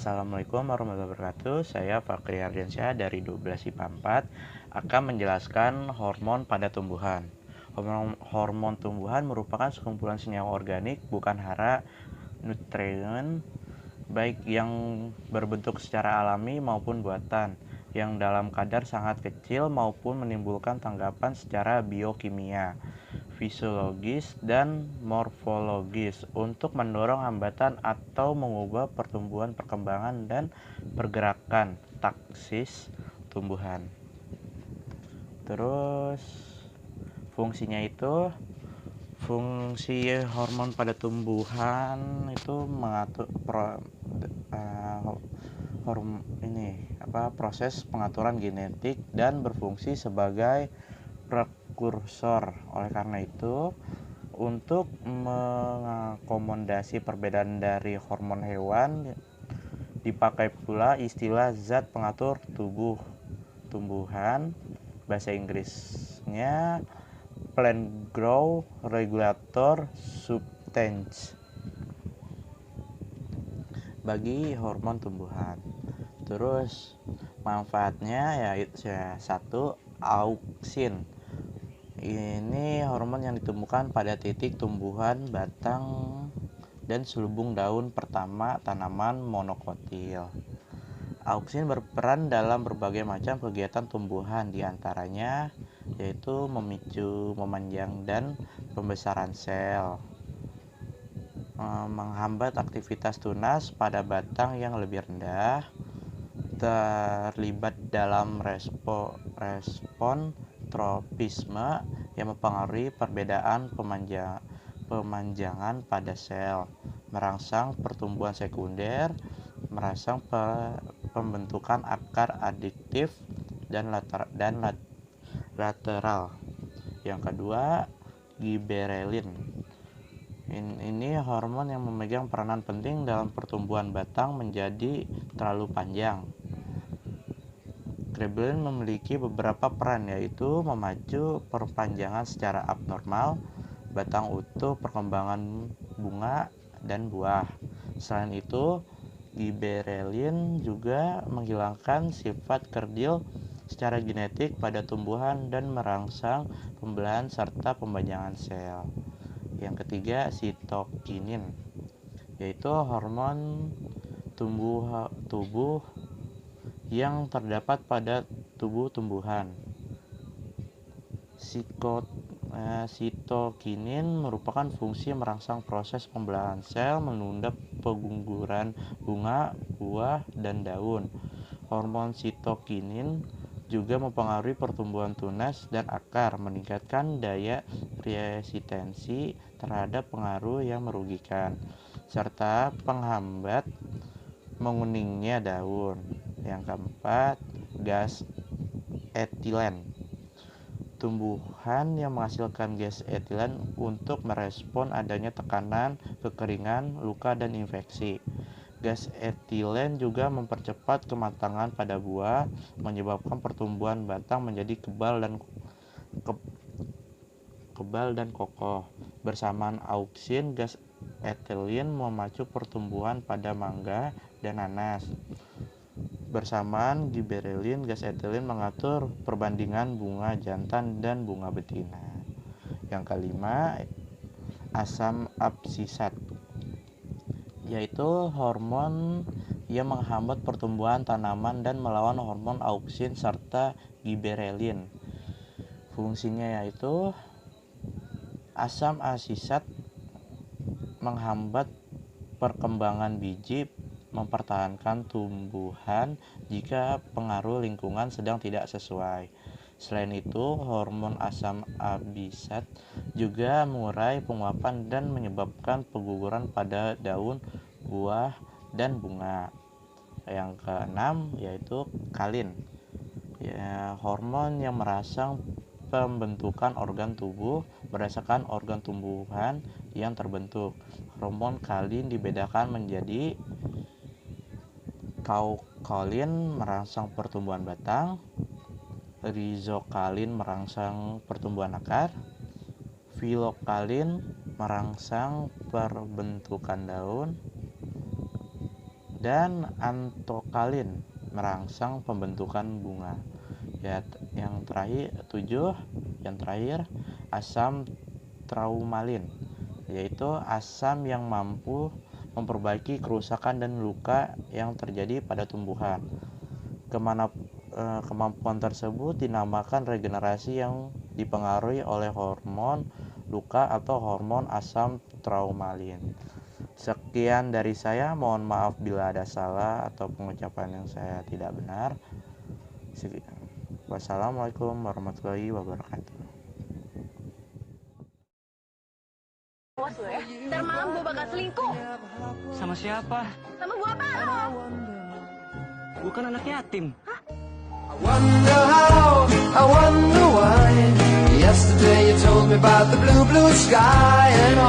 Assalamualaikum warahmatullahi wabarakatuh. Saya Fakri Ardiansyah dari 12 IPA 4 akan menjelaskan hormon pada tumbuhan. Hormon tumbuhan merupakan sekumpulan senyawa organik bukan hara nutrien baik yang berbentuk secara alami maupun buatan yang dalam kadar sangat kecil maupun menimbulkan tanggapan secara biokimia, fisiologis, dan morfologis untuk mendorong hambatan atau mengubah pertumbuhan, perkembangan, dan pergerakan taksis tumbuhan. Terus fungsi hormon pada tumbuhan itu mengatur proses pengaturan genetik dan berfungsi sebagai prekursor. Oleh karena itu, untuk mengakomodasi perbedaan dari hormon hewan, dipakai pula istilah zat pengatur tumbuhan, bahasa Inggrisnya plant growth regulator substance, bagi hormon tumbuhan. Terus manfaatnya yaitu satu, auksin. Ini hormon yang ditemukan pada titik tumbuhan, batang, dan selubung daun pertama tanaman monokotil. Auksin berperan dalam berbagai macam kegiatan tumbuhan, diantaranya yaitu memicu memanjang dan pembesaran sel, menghambat aktivitas tunas pada batang yang lebih rendah, terlibat dalam respon tropisme yang mempengaruhi perbedaan pemanjangan pada sel, merangsang pertumbuhan sekunder, merangsang pembentukan akar adiktif dan lateral. Yang kedua, giberelin. Ini hormon yang memegang peranan penting dalam pertumbuhan batang menjadi terlalu panjang. Giberelin memiliki beberapa peran, yaitu memacu perpanjangan secara abnormal batang utuh, perkembangan bunga dan buah. Selain itu, giberelin juga menghilangkan sifat kerdil secara genetik pada tumbuhan dan merangsang pembelahan serta pempanjangan sel. Yang ketiga, sitokinin, yaitu hormon tubuh yang terdapat pada tubuh tumbuhan. Sitokinin merupakan fungsi merangsang proses pembelahan sel, menunda pengguguran bunga, buah, dan daun. Hormon sitokinin juga mempengaruhi pertumbuhan tunas dan akar, meningkatkan daya resistensi terhadap pengaruh yang merugikan, serta penghambat menguningnya daun. Yang keempat, gas etilen. Tumbuhan yang menghasilkan gas etilen untuk merespon adanya tekanan, kekeringan, luka, dan infeksi. Gas etilen juga mempercepat kematangan pada buah, menyebabkan pertumbuhan batang menjadi kebal dan kokoh. Bersamaan auksin, gas etilen memacu pertumbuhan pada mangga dan nanas. Bersamaan giberelin, gas etilen mengatur perbandingan bunga jantan dan bunga betina. Yang kelima, asam absisat, yaitu hormon yang menghambat pertumbuhan tanaman dan melawan hormon auksin serta giberelin. Fungsinya yaitu asam absisat menghambat perkembangan biji, mempertahankan tumbuhan jika pengaruh lingkungan sedang tidak sesuai. Selain itu, hormon asam absisat juga mengurai penguapan dan menyebabkan pengguguran pada daun, buah, dan bunga. Yang keenam yaitu kalin, hormon yang merangsang pembentukan organ tubuh berdasarkan organ tumbuhan yang terbentuk. Hormon kalin dibedakan menjadi kaukolin merangsang pertumbuhan batang, rizokalin merangsang pertumbuhan akar, filokalin merangsang perbentukan daun, dan antokalin merangsang pembentukan bunga. Ya, yang terakhir asam traumalin, yaitu asam yang mampu memperbaiki kerusakan dan luka yang terjadi pada tumbuhan. Kemampuan tersebut dinamakan regenerasi yang dipengaruhi oleh hormon luka atau hormon asam traumalin. Sekian dari saya, mohon maaf bila ada salah atau pengucapan yang saya tidak benar. Wassalamualaikum warahmatullahi wabarakatuh. Awas lo ya, ntar malam gue bakal selingkuh. Sama siapa? Sama bapak lo. Gue kan anak yatim. I wonder how, I wonder why. Yesterday you told me about the blue, blue sky, and